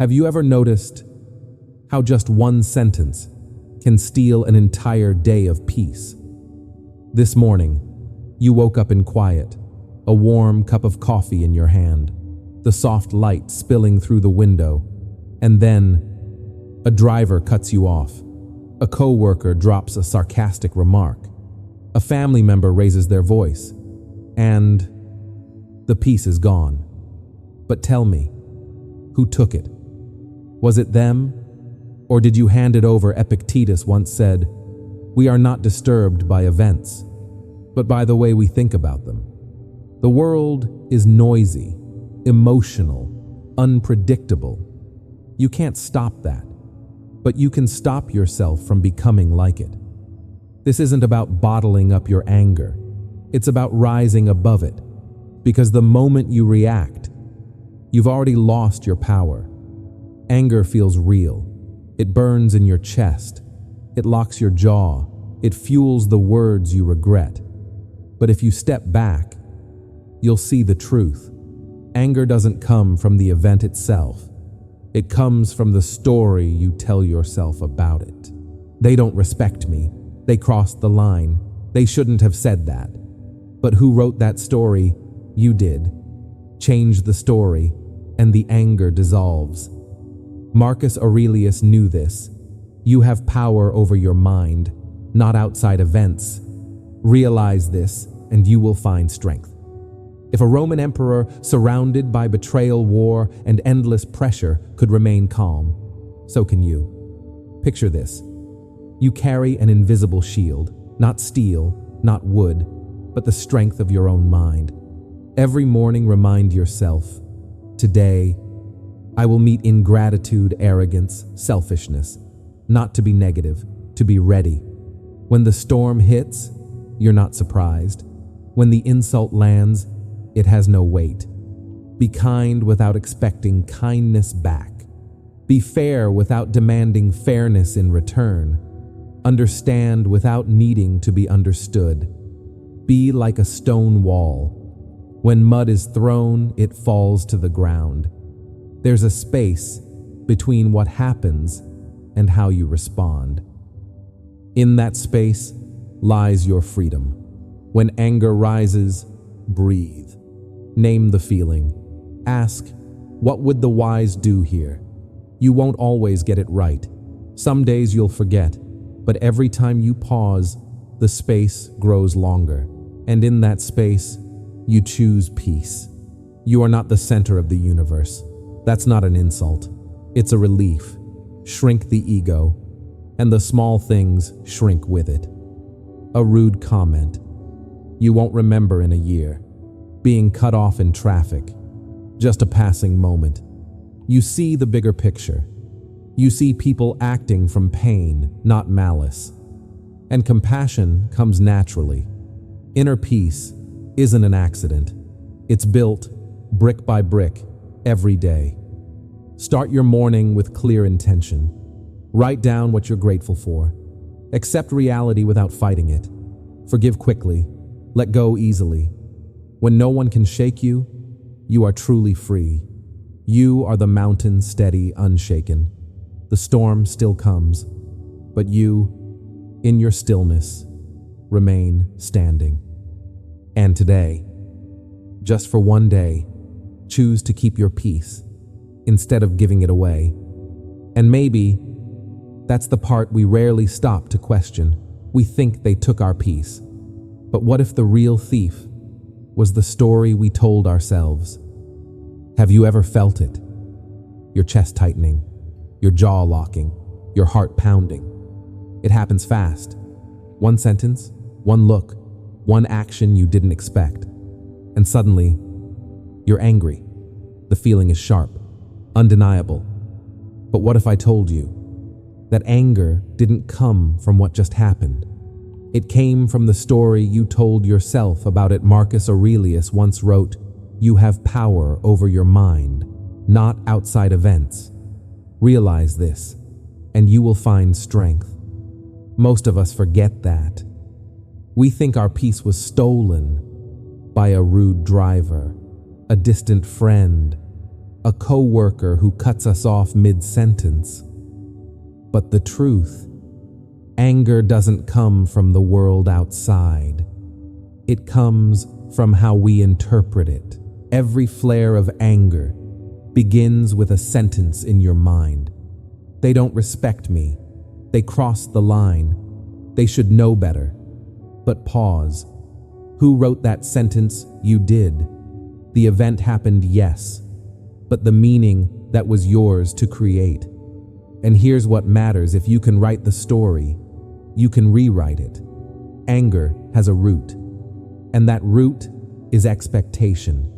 Have you ever noticed how just one sentence can steal an entire day of peace? This morning, you woke up in quiet, a warm cup of coffee in your hand, the soft light spilling through the window, and then a driver cuts you off, a coworker drops a sarcastic remark, a family member raises their voice, and the peace is gone. But tell me, who took it? Was it them? Or did you hand it over? Epictetus once said, "We are not disturbed by events, but by the way we think about them." The world is noisy, emotional, unpredictable. You can't stop that, but you can stop yourself from becoming like it. This isn't about bottling up your anger. It's about rising above it, because the moment you react, you've already lost your power. Anger feels real. It burns in your chest. It locks your jaw. It fuels the words you regret. But if you step back, you'll see the truth. Anger doesn't come from the event itself. It comes from the story you tell yourself about it. They don't respect me. They crossed the line. They shouldn't have said that. But who wrote that story? You did. Change the story, and the anger dissolves. Marcus Aurelius knew this. You have power over your mind, not outside events. Realize this, and you will find strength. If a Roman emperor surrounded by betrayal, war, and endless pressure could remain calm, so can you. Picture this. You carry an invisible shield, not steel, not wood, but the strength of your own mind. Every morning remind yourself, today, I will meet ingratitude, arrogance, selfishness, not to be negative, to be ready. When the storm hits, you're not surprised. When the insult lands, it has no weight. Be kind without expecting kindness back. Be fair without demanding fairness in return. Understand without needing to be understood. Be like a stone wall. When mud is thrown, it falls to the ground. There's a space between what happens and how you respond. In that space lies your freedom. When anger rises, breathe. Name the feeling. Ask, what would the wise do here? You won't always get it right. Some days you'll forget, but every time you pause, the space grows longer. And in that space, you choose peace. You are not the center of the universe. That's not an insult. It's a relief. Shrink the ego, and the small things shrink with it. A rude comment. You won't remember in a year. Being cut off in traffic. Just a passing moment. You see the bigger picture. You see people acting from pain, not malice. And compassion comes naturally. Inner peace isn't an accident. It's built, brick by brick, every day. Start your morning with clear intention. Write down what you're grateful for. Accept reality without fighting it. Forgive quickly. Let go easily. When no one can shake you, you are truly free. You are the mountain steady, unshaken. The storm still comes, but you, in your stillness, remain standing. And today, just for one day, choose to keep your peace instead of giving it away. And maybe that's the part we rarely stop to question. We think they took our peace. But what if the real thief was the story we told ourselves? Have you ever felt it? Your chest tightening, your jaw locking, your heart pounding. It happens fast. One sentence, one look, one action you didn't expect. And suddenly, you're angry. The feeling is sharp, undeniable. But what if I told you that anger didn't come from what just happened? It came from the story you told yourself about it. Marcus Aurelius once wrote, "You have power over your mind, not outside events. Realize this, and you will find strength." Most of us forget that. We think our peace was stolen by a rude driver, a distant friend, a co-worker who cuts us off mid-sentence. But the truth, anger doesn't come from the world outside. It comes from how we interpret it. Every flare of anger begins with a sentence in your mind. They don't respect me. They crossed the line. They should know better. But pause. Who wrote that sentence? You did. The event happened, yes, but the meaning that was yours to create. And here's what matters: if you can write the story, you can rewrite it. Anger has a root, and that root is expectation.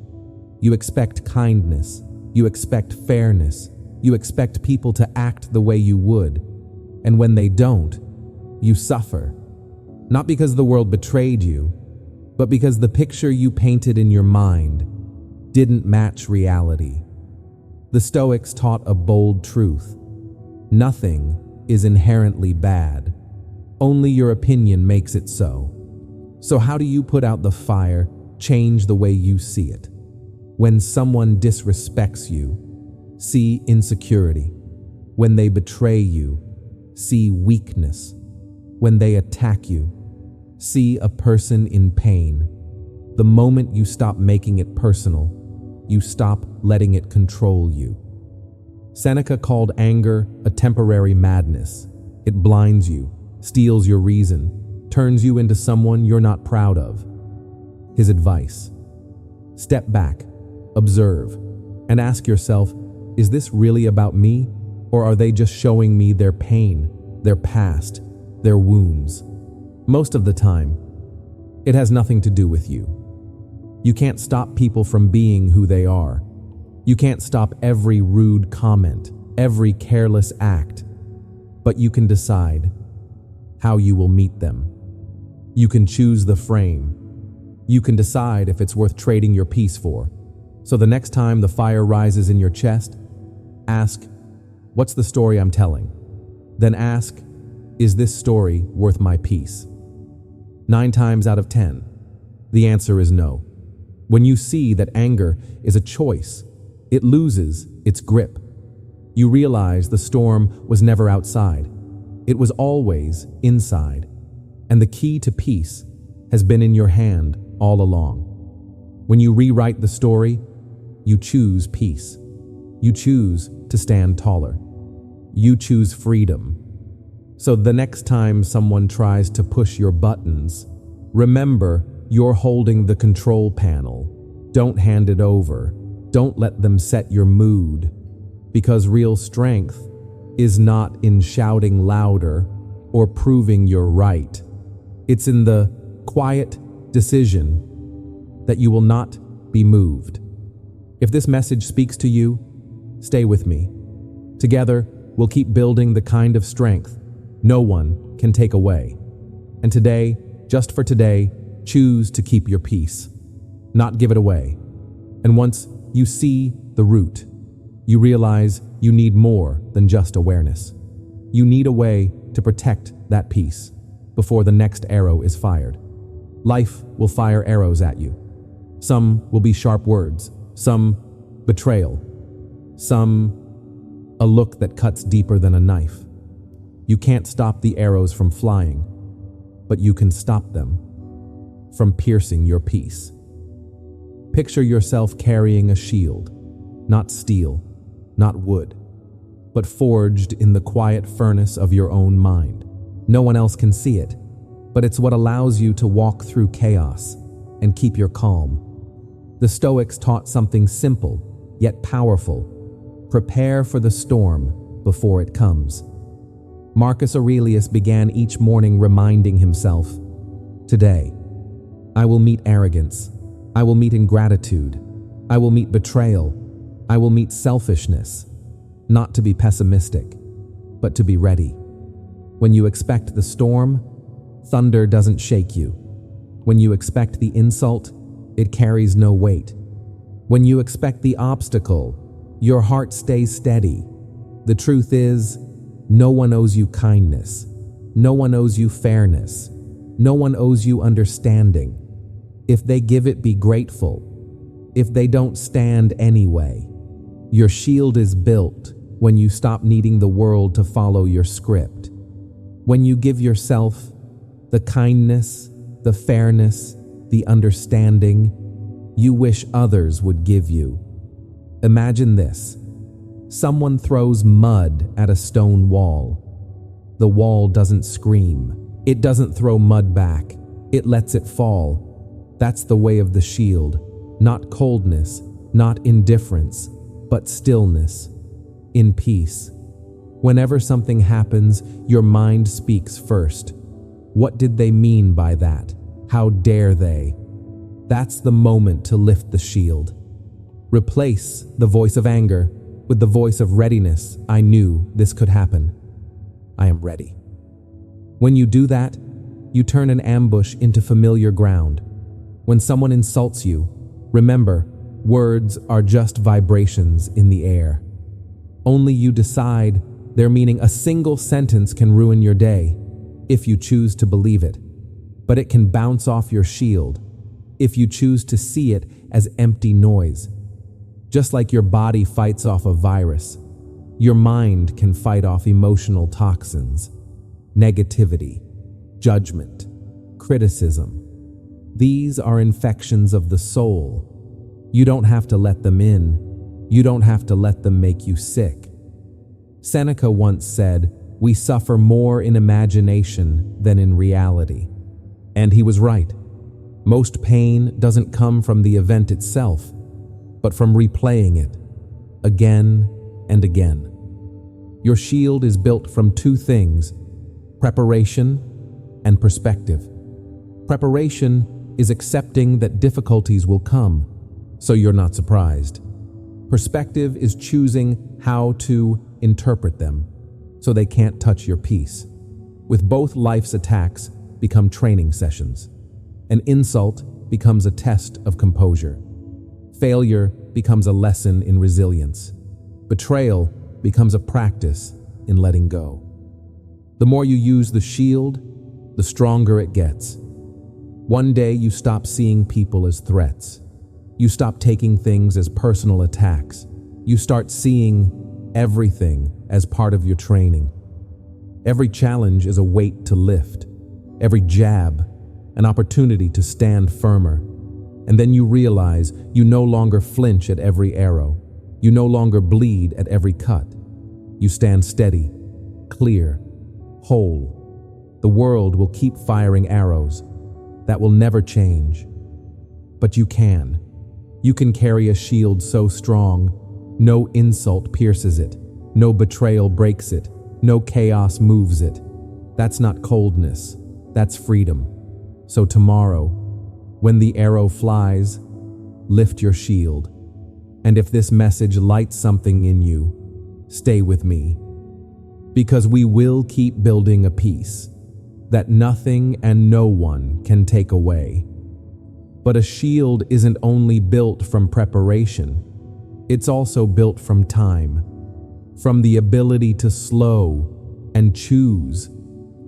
You expect kindness, you expect fairness, you expect people to act the way you would, and when they don't, you suffer. Not because the world betrayed you, but because the picture you painted in your mind didn't match reality. The Stoics taught a bold truth. Nothing is inherently bad. Only your opinion makes it so. So how do you put out the fire, change the way you see it? When someone disrespects you, see insecurity. When they betray you, see weakness. When they attack you, see a person in pain. The moment you stop making it personal, you stop letting it control you. Seneca called anger a temporary madness. It blinds you, steals your reason, turns you into someone you're not proud of. His advice: step back, observe, and ask yourself, is this really about me, or are they just showing me their pain, their past, their wounds? Most of the time, it has nothing to do with you. You can't stop people from being who they are. You can't stop every rude comment, every careless act, but you can decide how you will meet them. You can choose the frame. You can decide if it's worth trading your peace for. So the next time the fire rises in your chest, ask, what's the story I'm telling? Then ask, is this story worth my peace? 9 times out of 10, the answer is no. When you see that anger is a choice, it loses its grip. You realize the storm was never outside. It was always inside. And the key to peace has been in your hand all along. When you rewrite the story, you choose peace. You choose to stand taller. You choose freedom. So the next time someone tries to push your buttons, remember you're holding the control panel. Don't hand it over. Don't let them set your mood. Because real strength is not in shouting louder or proving you're right. It's in the quiet decision that you will not be moved. If this message speaks to you, stay with me. Together, we'll keep building the kind of strength no one can take away. And today, just for today, choose to keep your peace, not give it away. And once you see the root, you realize you need more than just awareness. You need a way to protect that peace before the next arrow is fired. Life will fire arrows at you. Some will be sharp words, some betrayal, some a look that cuts deeper than a knife. You can't stop the arrows from flying, but you can stop them from piercing your peace. Picture yourself carrying a shield, not steel, not wood, but forged in the quiet furnace of your own mind. No one else can see it, but it's what allows you to walk through chaos and keep your calm. The Stoics taught something simple, yet powerful. Prepare for the storm before it comes. Marcus Aurelius began each morning reminding himself, today, I will meet arrogance. I will meet ingratitude. I will meet betrayal. I will meet selfishness. Not to be pessimistic, but to be ready. When you expect the storm, thunder doesn't shake you. When you expect the insult, it carries no weight. When you expect the obstacle, your heart stays steady. The truth is, no one owes you kindness. No one owes you fairness. No one owes you understanding. If they give it, be grateful. If they don't, stand anyway. Your shield is built when you stop needing the world to follow your script. When you give yourself the kindness, the fairness, the understanding you wish others would give you. Imagine this. Someone throws mud at a stone wall. The wall doesn't scream. It doesn't throw mud back. It lets it fall. That's the way of the shield. Not coldness, not indifference, but stillness, in peace. Whenever something happens, your mind speaks first. What did they mean by that? How dare they? That's the moment to lift the shield. Replace the voice of anger with the voice of readiness. I knew this could happen. I am ready. When you do that, you turn an ambush into familiar ground. When someone insults you, remember, words are just vibrations in the air. Only you decide their meaning. A single sentence can ruin your day if you choose to believe it, but it can bounce off your shield if you choose to see it as empty noise. Just like your body fights off a virus, your mind can fight off emotional toxins, negativity, judgment, criticism. These are infections of the soul. You don't have to let them in. You don't have to let them make you sick. Seneca once said, "We suffer more in imagination than in reality." And he was right. Most pain doesn't come from the event itself, but from replaying it again and again. Your shield is built from two things: preparation and perspective. Preparation is accepting that difficulties will come, so you're not surprised. Perspective is choosing how to interpret them, so they can't touch your peace. With both, life's attacks become training sessions. An insult becomes a test of composure. Failure becomes a lesson in resilience. Betrayal becomes a practice in letting go. The more you use the shield, the stronger it gets. One day you stop seeing people as threats. You stop taking things as personal attacks. You start seeing everything as part of your training. Every challenge is a weight to lift. Every jab, an opportunity to stand firmer. And then you realize you no longer flinch at every arrow. You no longer bleed at every cut. You stand steady, clear, whole. The world will keep firing arrows. That will never change. But you can. You can carry a shield so strong, no insult pierces it, no betrayal breaks it, no chaos moves it. That's not coldness, that's freedom. So tomorrow, when the arrow flies, lift your shield. And if this message lights something in you, stay with me. Because we will keep building a peace that nothing and no one can take away. But a shield isn't only built from preparation, it's also built from time, from the ability to slow and choose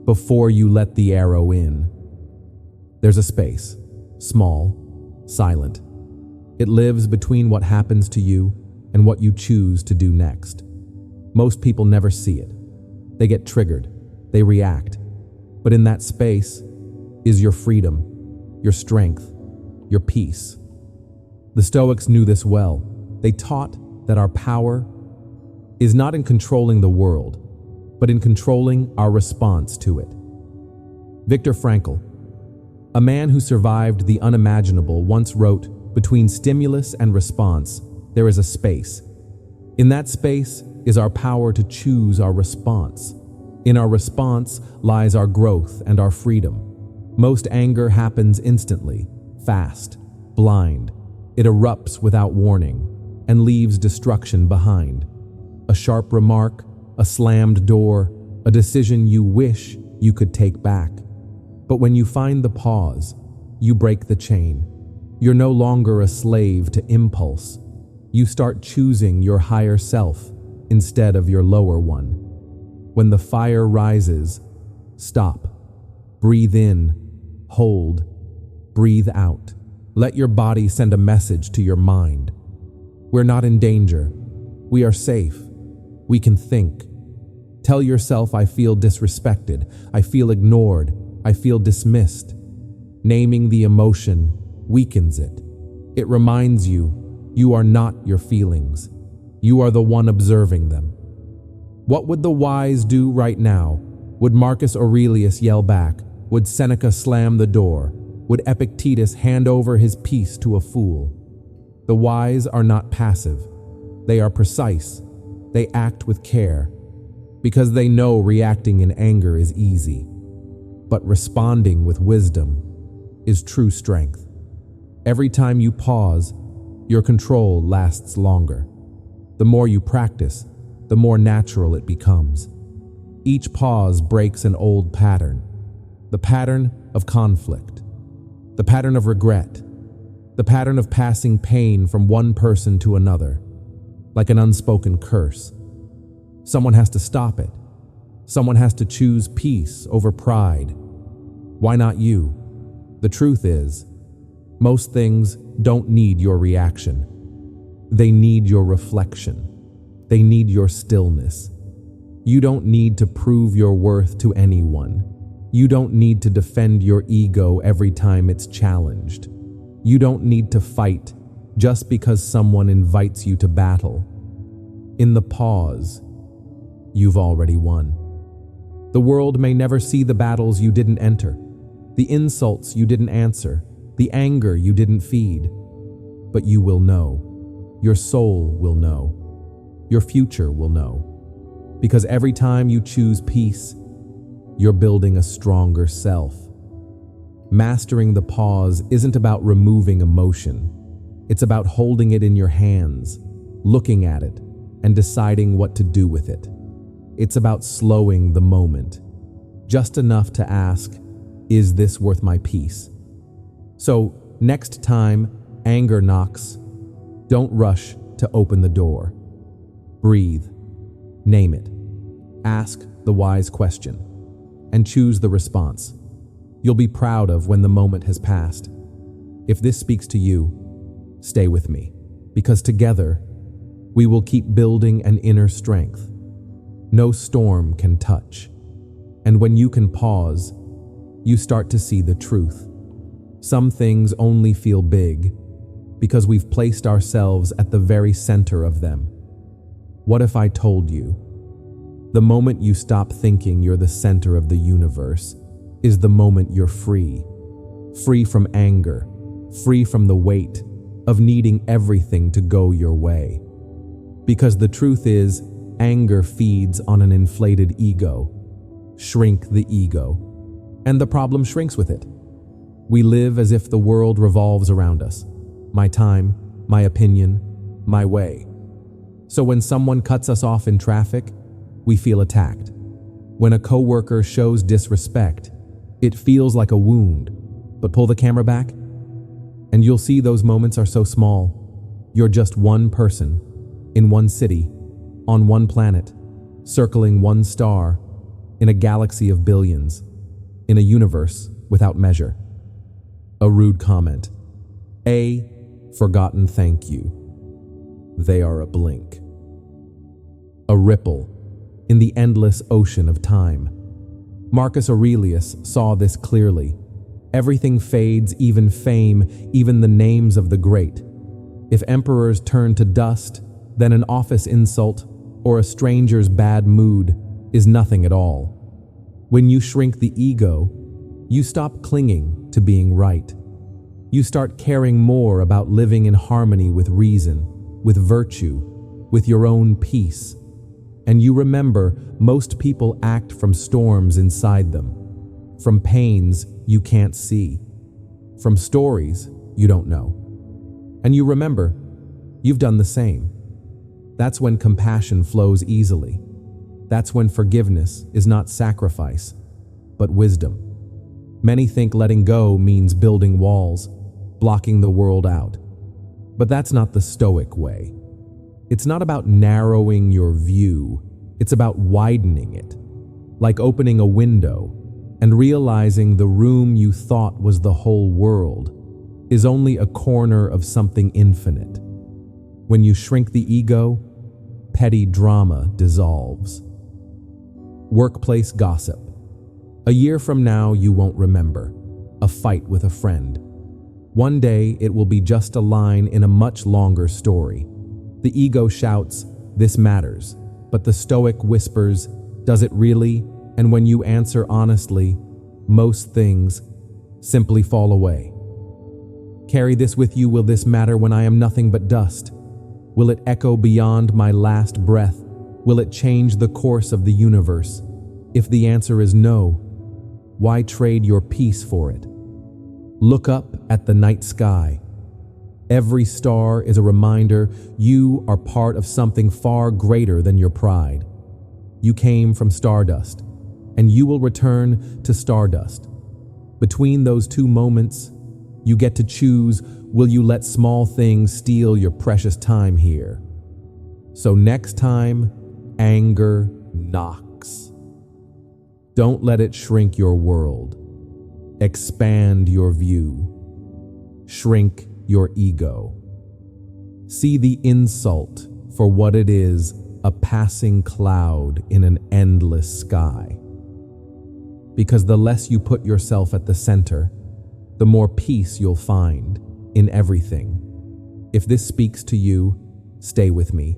before you let the arrow in. There's a space, small, silent. It lives between what happens to you and what you choose to do next. Most people never see it. They get triggered, they react. But in that space is your freedom, your strength, your peace. The Stoics knew this well. They taught that our power is not in controlling the world, but in controlling our response to it. Viktor Frankl, a man who survived the unimaginable, once wrote, "Between stimulus and response, there is a space. In that space is our power to choose our response. In our response lies our growth and our freedom. Most anger happens instantly, fast, blind. It erupts without warning and leaves destruction behind. A sharp remark, a slammed door, a decision you wish you could take back. But when you find the pause, you break the chain. You're no longer a slave to impulse. You start choosing your higher self instead of your lower one. When the fire rises, stop, breathe in, hold, breathe out. Let your body send a message to your mind. We're not in danger. We are safe. We can think. Tell yourself, I feel disrespected. I feel ignored. I feel dismissed. Naming the emotion weakens it. It reminds you, you are not your feelings. You are the one observing them. What would the wise do right now? Would Marcus Aurelius yell back? Would Seneca slam the door? Would Epictetus hand over his peace to a fool? The wise are not passive. They are precise. They act with care, because they know reacting in anger is easy. But responding with wisdom is true strength. Every time you pause, your control lasts longer. The more you practice, the more natural it becomes. Each pause breaks an old pattern, the pattern of conflict, the pattern of regret, the pattern of passing pain from one person to another, like an unspoken curse. Someone has to stop it. Someone has to choose peace over pride. Why not you? The truth is, most things don't need your reaction. They need your reflection. They need your stillness. You don't need to prove your worth to anyone. You don't need to defend your ego every time it's challenged. You don't need to fight just because someone invites you to battle. In the pause, you've already won. The world may never see the battles you didn't enter, the insults you didn't answer, the anger you didn't feed. But you will know. Your soul will know. Your future will know. Because every time you choose peace, you're building a stronger self. Mastering the pause isn't about removing emotion. It's about holding it in your hands, looking at it, and deciding what to do with it. It's about slowing the moment, just enough to ask, is this worth my peace? So, next time anger knocks, don't rush to open the door. Breathe. Name it. Ask the wise question, and choose the response you'll be proud of when the moment has passed. If this speaks to you, stay with me, because together we will keep building an inner strength no storm can touch. And when you can pause, you start to see the truth. Some things only feel big because we've placed ourselves at the very center of them. What if I told you, the moment you stop thinking you're the center of the universe is the moment you're free. Free from anger, free from the weight of needing everything to go your way. Because the truth is, anger feeds on an inflated ego. Shrink the ego, and the problem shrinks with it. We live as if the world revolves around us. My time, my opinion, my way. So when someone cuts us off in traffic, we feel attacked. When a coworker shows disrespect, it feels like a wound. But pull the camera back, and you'll see those moments are so small. You're just one person, in one city, on one planet, circling one star, in a galaxy of billions, in a universe without measure. A rude comment. A forgotten thank you. They are a blink. A ripple in the endless ocean of time. Marcus Aurelius saw this clearly. Everything fades, even fame, even the names of the great. If emperors turn to dust, then an office insult or a stranger's bad mood is nothing at all. When you shrink the ego, you stop clinging to being right. You start caring more about living in harmony with reason, with virtue, with your own peace. And you remember, most people act from storms inside them, from pains you can't see, from stories you don't know. And you remember, you've done the same. That's when compassion flows easily. That's when forgiveness is not sacrifice, but wisdom. Many think letting go means building walls, blocking the world out. But that's not the Stoic way. It's not about narrowing your view. It's about widening it, like opening a window and realizing the room you thought was the whole world is only a corner of something infinite. When you shrink the ego, petty drama dissolves. Workplace gossip. A year from now, you won't remember a fight with a friend. One day, it will be just a line in a much longer story. The ego shouts, "This matters," but the Stoic whispers, "Does it really?" And when you answer honestly, most things simply fall away. Carry this with you. Will this matter when I am nothing but dust? Will it echo beyond my last breath? Will it change the course of the universe? If the answer is no, why trade your peace for it? Look up at the night sky. Every star is a reminder you are part of something far greater than your pride. You came from stardust, and you will return to stardust. Between those two moments, you get to choose, will you let small things steal your precious time here? So next time, anger knocks. Don't let it shrink your world. Expand your view. Shrink your ego. See the insult for what it is, a passing cloud in an endless sky. Because the less you put yourself at the center, the more peace you'll find in everything. If this speaks to you, stay with me,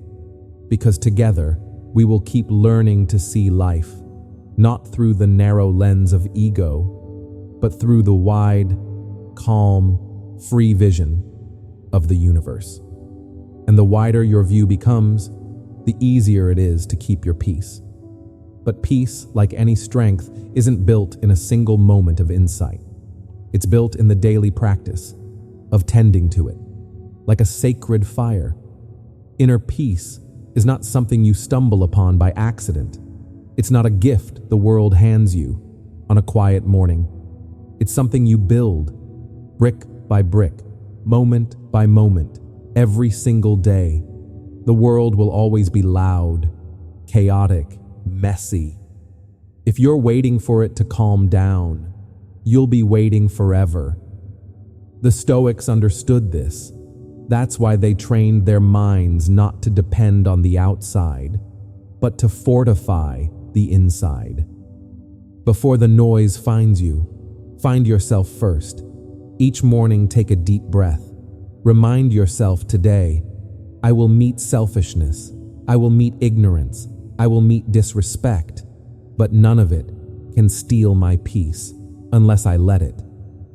because together we will keep learning to see life, not through the narrow lens of ego, but through the wide, calm, free vision of the universe. And the wider your view becomes, the easier it is to keep your peace. But peace, like any strength, isn't built in a single moment of insight. It's built in the daily practice of tending to it, like a sacred fire. Inner peace is not something you stumble upon by accident. It's not a gift the world hands you on a quiet morning. It's something you build, brick by brick, moment by moment, every single day. The world will always be loud, chaotic, messy. If you're waiting for it to calm down, you'll be waiting forever. The Stoics understood this. That's why they trained their minds not to depend on the outside, but to fortify the inside. Before the noise finds you, find yourself first. Each morning, take a deep breath. Remind yourself today, I will meet selfishness, I will meet ignorance, I will meet disrespect, but none of it can steal my peace unless I let it.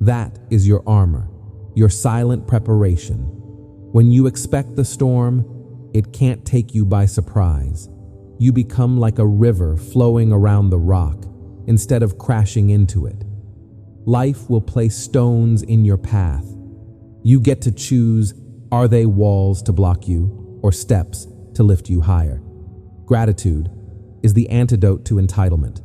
That is your armor, your silent preparation. When you expect the storm, it can't take you by surprise. You become like a river flowing around the rock instead of crashing into it. Life will place stones in your path. You get to choose, are they walls to block you or steps to lift you higher? Gratitude is the antidote to entitlement.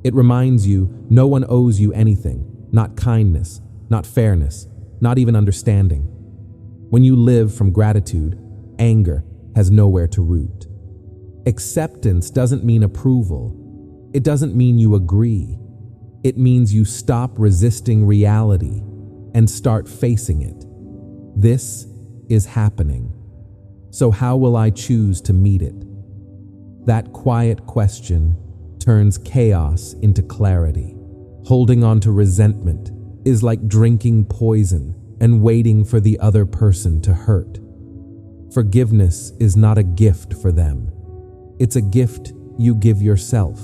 It reminds you no one owes you anything, not kindness, not fairness, not even understanding. When you live from gratitude, anger has nowhere to root. Acceptance doesn't mean approval. It doesn't mean you agree. It means you stop resisting reality and start facing it. This is happening. So how will I choose to meet it? That quiet question turns chaos into clarity. Holding on to resentment is like drinking poison and waiting for the other person to hurt. Forgiveness is not a gift for them. It's a gift you give yourself.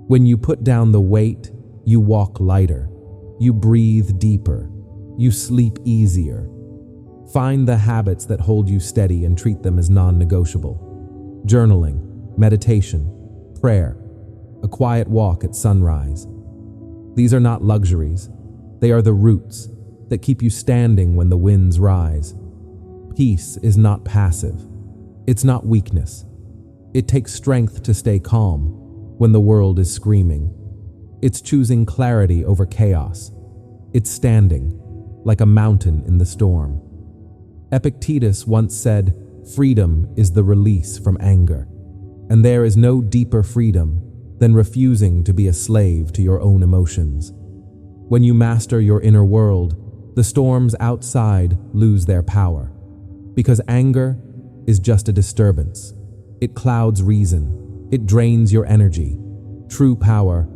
When you put down the weight, you walk lighter. You breathe deeper. You sleep easier. Find the habits that hold you steady and treat them as non-negotiable. Journaling, meditation, prayer, a quiet walk at sunrise. These are not luxuries. They are the roots that keep you standing when the winds rise. Peace is not passive. It's not weakness. It takes strength to stay calm when the world is screaming. It's choosing clarity over chaos. It's standing like a mountain in the storm. Epictetus once said, "Freedom is the release from anger." And there is no deeper freedom than refusing to be a slave to your own emotions. When you master your inner world, the storms outside lose their power. Because anger is just a disturbance. It clouds reason. It drains your energy. True power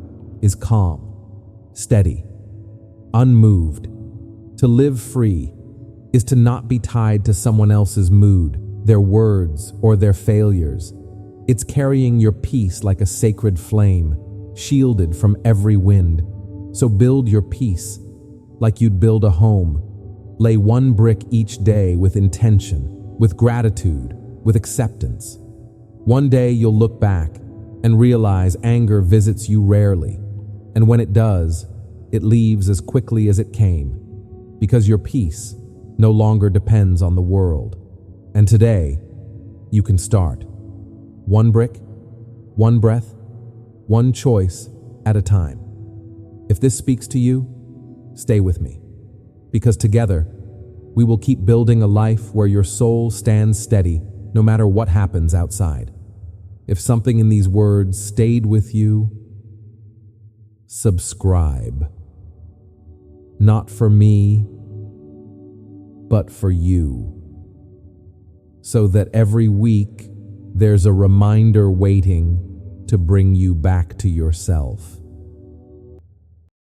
is calm, steady, unmoved. To live free is to not be tied to someone else's mood, their words, or their failures. It's carrying your peace like a sacred flame, shielded from every wind. So build your peace like you'd build a home. Lay one brick each day with intention, with gratitude, with acceptance. One day you'll look back and realize anger visits you rarely, and when it does, it leaves as quickly as it came, because your peace no longer depends on the world. And today, you can start. One brick, one breath, one choice at a time. If this speaks to you, stay with me, because together, we will keep building a life where your soul stands steady no matter what happens outside. If something in these words stayed with you, subscribe. Not for me, but for you. So that every week there's a reminder waiting to bring you back to yourself.